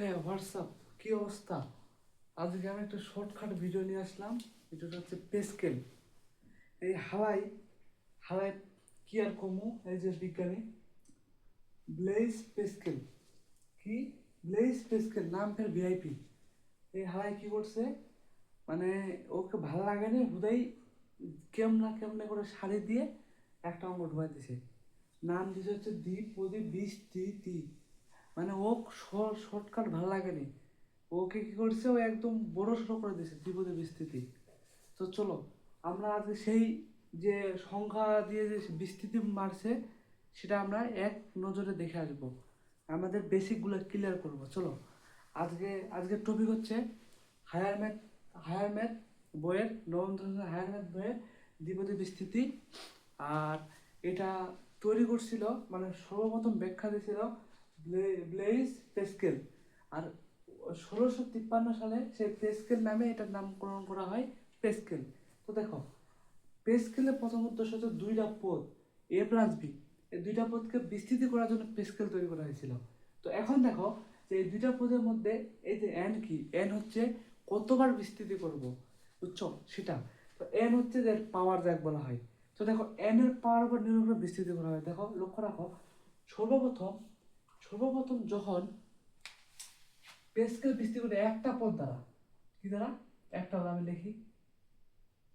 হ্যাঁ, হোয়াটসঅ্যাপ কি অবস্থা? আজকে আমি একটা শর্টকাট ভিডিও নিয়ে আসলাম। ভিডিওটা হচ্ছে পেস্কেল। এই হালাই হালাই কি আর কমু, এই যে বিজ্ঞানী ব্লেইজ পেস্কেল। কি ব্লেইজ পেস্কেল নাম ফের ভিআইপি। এই হালাই কি করছে, মানে ওকে ভালো লাগেনি হুদাই কেমনে করে শাড়ি দিয়ে একটা অঙ্গ ঢুকাই দিছে। নাম দিছে হচ্ছে দ্বিপদী বিস্তৃতি। মানে ও শর্টকাট ভালো লাগেনি, ওকে কি করছে, ও একদম বড় সড়ো করে দিয়েছে দ্বিপদী বিস্তৃতি। তো চলো আমরা আজকে সেই যে সংখ্যা দিয়ে যে বিস্তৃতি মারছে সেটা আমরা এক নজরে দেখে আসবো, আমাদের বেসিকগুলো ক্লিয়ার করব। চলো আজকে আজকের টপিক হচ্ছে হায়ার ম্যাথ। হায়ার ম্যাথ বইয়ের নবম শ্রেণীর হায়ার ম্যাথ বইয়ের দ্বিপদী বিস্তৃতি। আর এটা তৈরি করছিল, মানে সর্বপ্রথম ব্যাখ্যা দিয়েছিল ব্লেইজ পেস্কেল। আর 1653 সালে সেই পেস্কেল নামে এটার নামকরণ করা হয় পেস্কেল। তো দেখো, পেস্কেলের প্রথম উদ্দেশ্য হচ্ছে দুইটা পদ এ প্লাস বি, এই দুইটা পদকে বিস্তৃতি করার জন্য পেস্কেল তৈরি করা হয়েছিল। তো এখন দেখো যে এই দুইটা পদের মধ্যে এই যে এন কি, এন হচ্ছে কতবার বিস্তৃতি করব, বুঝছো সেটা। তো এন হচ্ছে যে পাওয়ার জ্যাক বলা হয়। তো দেখো এন এর পাওয়ার উপর নির্ভর করে বিস্তৃতি করা হয়। দেখো লক্ষ্য রাখো, সর্বপ্রথম সর্বপ্রথম যখন পেস্কেল বিস্তৃতি করে একটা পদ দ্বারা, কি দ্বারা, একটা পদ আমি লিখি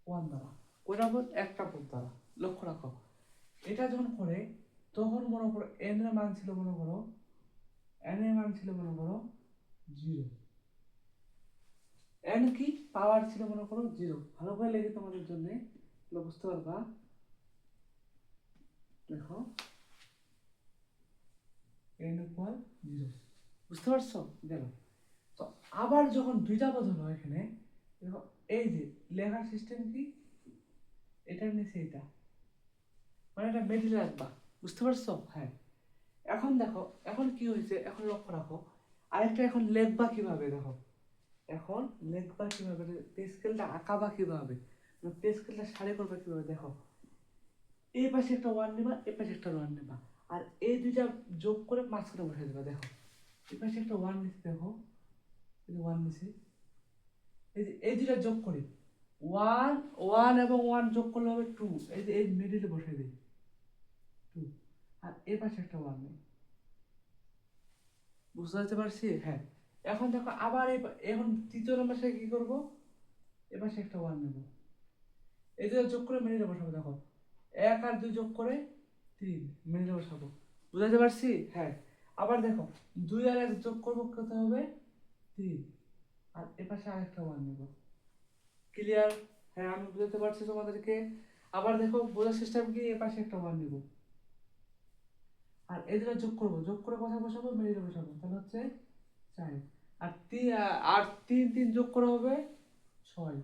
ওয়ান দ্বারা, কয়টা পদ, একটা পদ দ্বারা। লক্ষ্য রাখো এটা যখন করে তখন মনে করো এন এর মান ছিল, মনে করো এন এর মান ছিল মনে করো জিরো। এন কি পাওয়ার ছিল মনে করো জিরো। ভালো করে লিখে তোমাদের জন্য বুঝতে পারবা। দেখো এন ইকুয়াল জিরো, বুঝতে পারছো? গেল। তো আবার যখন দুইটা পদ হলো এখানে, দেখো এই যে লেখার সিস্টেম কি, এটার নিচে এটা, মানে এটা মিডিলে রাখবা, বুঝতে পারছো? হ্যাঁ। এখন দেখো এখন কি হয়েছে, এখন লক্ষ্য রাখো আরেকটা, এখন লেখবা কিভাবে, দেখো এখন লেখবা কিভাবে, পে স্কেলটা আঁকাবা কিভাবে, পে স্কেলটা সারি করবা কিভাবে। দেখো এই পাশে একটা ওয়ান নেবা, এই পাশে একটা ওয়ান নেবা, আর এই দুইটা যোগ করে মাঝখানে বসে দেবা। দেখো এই পাশে একটা ওয়ান নিচ্ছে, দেখো এই যে ওয়ান নিচ্ছে, এই যে এই দুইটা যোগ করি, ওয়ান ওয়ান এবং ওয়ান যোগ করলে হবে টু, এই যে এই মিডিলে বসে দিই টু, আর এই পাশে একটা ওয়ান নেই। বুঝতে পারছি? হ্যাঁ। এখন দেখো আবার এখন তৃতীয় নম্বর সাথে কি করবো, এ পাশে একটা ওয়ান নেবো, এই দুটো যোগ করে মিডিলে বসাবো। দেখো এক আর দুই যোগ করে তিন, মিডিলে বসাবো। বুঝাতে পারছি? হ্যাঁ। আবার দেখো দুই আর এক যোগ করবো, কত হবে, তিন, আর এ পাশে আরেকটা ওয়ান নেবো। ক্লিয়ার? হ্যাঁ, আমি বুঝাতে পারছি তোমাদেরকে। আবার দেখো বোঝার সিস্টেম কি, এ পাশে একটা ওয়ান নেবো, আর এই দুটো যোগ করবো, যোগ করে কোথায় বসাবো, মিডিলে বসাবো, তাহলে হচ্ছে চার। আর তিন, আর তিন তিন যোগ করা হবে ছয়,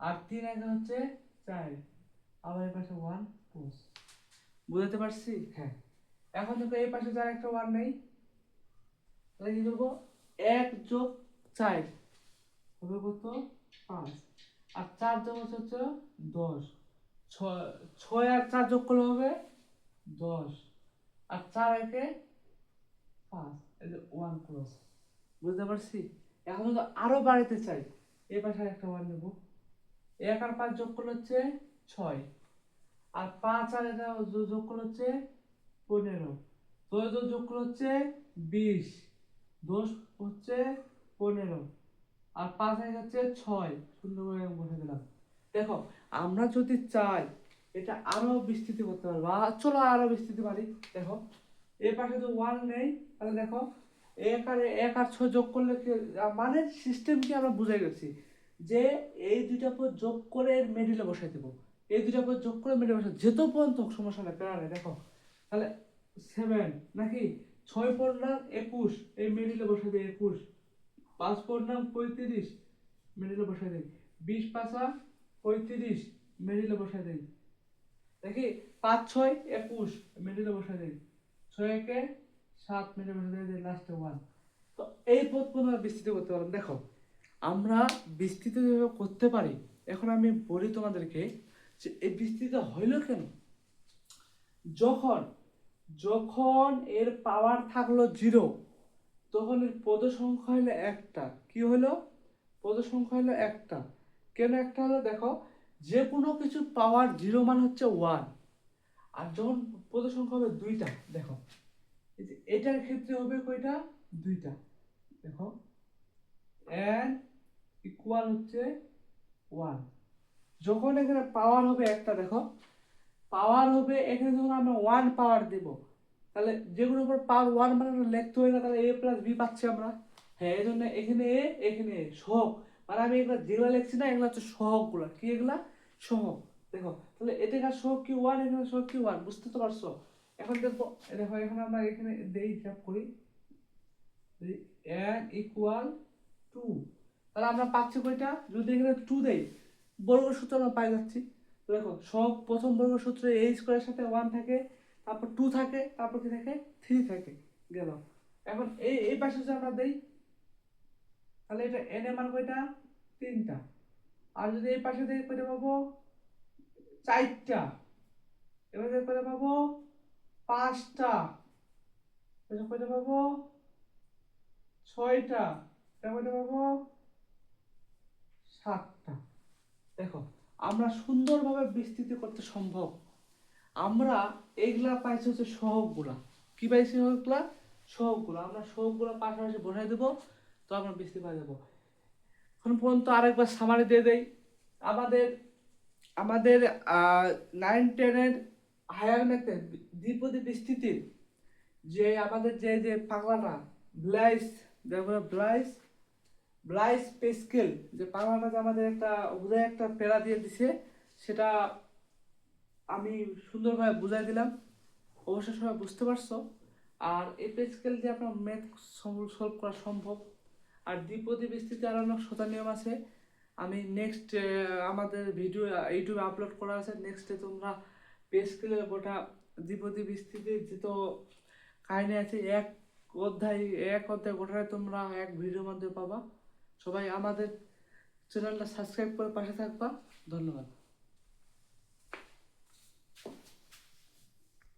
আর তিন একে হচ্ছে চার, আবার এই পাশে ওয়ান ক্লোজ। বুঝতে পারছি? হ্যাঁ। এখন দেখো এই পাশে যার একটা ওয়ান নেই, তাহলে কি করবো, এক যোগ চার হবে কত, পাঁচ, আর চার যোগ হচ্ছে 10, ছয়, ছয় আর চার যোগ করলে হবে 10, আর চার একে পাঁচ, এই যে ওয়ান ক্লোজ। বুঝতে পারছি? এখন যদি আরো বাড়াতে চাই, এই পাশে একটা ওয়ান নেবো, এক আর পাঁচ যোগ করলে হচ্ছে 6, আর পাঁচ আর এটা যোগ করলে হচ্ছে 15, 10 যোগ করলে হচ্ছে 20, 10 হচ্ছে 15, আর পাঁচ এক হচ্ছে 6, সুন্দর করে বসে দিলাম। দেখো আমরা যদি চাই এটা আরো বিস্তৃতি করতে পারবো, চলো আরো বিস্তৃতি পারি। দেখো এই পাশে তো ওয়ান নেই, তাহলে দেখো এক আর ছয় যোগ করলে কি, মানে সিস্টেম কি আমরা বুঝে গেছি যে এই দুইটা পদ যোগ করে এর মিডিলে বসাই দেবো, এই দুইটা পদ যোগ করে মিডিলে বসাই যেত পর্যন্ত সমস্যা নেই, প্যারা নেই। দেখো তাহলে 7 নাকি, 6 4 21, এই মিডিলে বসাই দেয় 21, 5 4 35, মিডিলে বসাই দেয় 20 5 35, মিডিলে বসাই দেয় দেখি 5 6 21, মিডিলে বসাই দেয় 6 একে 7, মিডিলে বসাই দেয় লাস্টে 1। তো এই পদ পুনরায় বিস্তৃত করতে পারলাম। দেখো আমরা বিস্তৃত যেভাবে করতে পারি, এখন আমি বলি তোমাদেরকে যে এই বিস্তৃত হইল কেন। যখন যখন এর পাওয়ার থাকলো জিরো, তখন এর পদ সংখ্যা হলো একটা। কি হলো? পদ সংখ্যা হলো একটা। কেন একটা হলো? দেখো, যে কোনো কিছু পাওয়ার জিরো মান হচ্ছে ওয়ান। আর যখন পদ সংখ্যা হবে দুইটা, দেখো এই যে এটার ক্ষেত্রে হবে কয়টা? দুইটা। দেখো n ইকুয়াল হচ্ছে ওয়ান। যখন এখানে পাওয়ার হবে একটা, দেখো পাওয়ার হবে এখানে যখন আমরা ওয়ান পাওয়ার দেব, তাহলে যেগুলোর উপর পাওয়ার ওয়ান মানে লিখতে হয় না, তাহলে a প্লাস বি পাচ্ছি আমরা। হ্যাঁ, এই জন্য এখানে এ এখানে এ সহগ, মানে আমি এগুলো যেগুলো লিখছি না, এগুলো হচ্ছে সহগগুলো। কি এগুলা? সহগ। দেখো তাহলে এটাকার সহগ কি ওয়ান, এখানে সহগ কি ওয়ান, বুঝতে তো পারছো? এখন দেখো, দেখো এখন আমরা এখানে দেই হিসাব করি, n ইকুয়াল টু। তাহলে আমরা পাচ্ছি কয়টা? যদি এখানে টু দেই, বর্গ সূত্র আমরা পাই যাচ্ছি। তো দেখো, সব প্রথম বর্গ সূত্রে a স্কয়ারের সাথে ওয়ান থাকে, তারপর টু থাকে, তারপর কি থাকে? থ্রি থাকে। গেল। এখন এই পাশে যদি আমরা দেই, তাহলে এটা n এর মান কয়টা? তিনটা। আর যদি এই পাশে দেই, কয়টা পাবো? চারটা। এবার কয়টা পাবো? পাঁচটা। এটা কয়টা পাবো? ছয়টা। এটা কয়টা পাবো? সাতটা। দেখো, আমরা সুন্দরভাবে বিস্তৃতি করতে সম্ভব। আমরা এগুলা পাইছি হচ্ছে সহগগুলা। কি পাইছি সহগগুলা? সহগগুলা। আমরা সহগগুলা পাশাপাশি বসাই দেবো, তো আমরা বিস্তৃতি পাই যাবো। এখন পর্যন্ত আরেকবার সামারি দিয়ে দেই। আমাদের আমাদের নাইন টেনের হায়ার ম্যাথে দ্বিপদী বিস্তৃতির যে আমাদের যে যে পাগলাটা ব্লাইস, দেখো ব্লাইস ব্লাইস পেস্কেল, যে পাগলাটা যে আমাদের একটা উদয় একটা প্যারা দিয়ে দিছে, সেটা আমি সুন্দরভাবে বুঝাই দিলাম। অবশ্যই সবাই বুঝতে পারছো। আর এই পে স্কেল দিয়ে আপনার ম্যাথ সলভ করা সম্ভব। আর দ্বিপদী বিস্তৃতি আরও অনেক সোজা নিয়ম আছে। আমি নেক্সট আমাদের ভিডিও ইউটিউবে আপলোড করা আছে, নেক্সটে তোমরা পে স্কেলের গোটা দ্বিপদী বিস্তৃতির যত কাহিনী আছে, এক অধ্যায় গোটায় তোমরা এক ভিডিওর মধ্যে পাবা। সবাই আমাদের চ্যানেলটা সাবস্ক্রাইব করে পাশে থাকবা। ধন্যবাদ।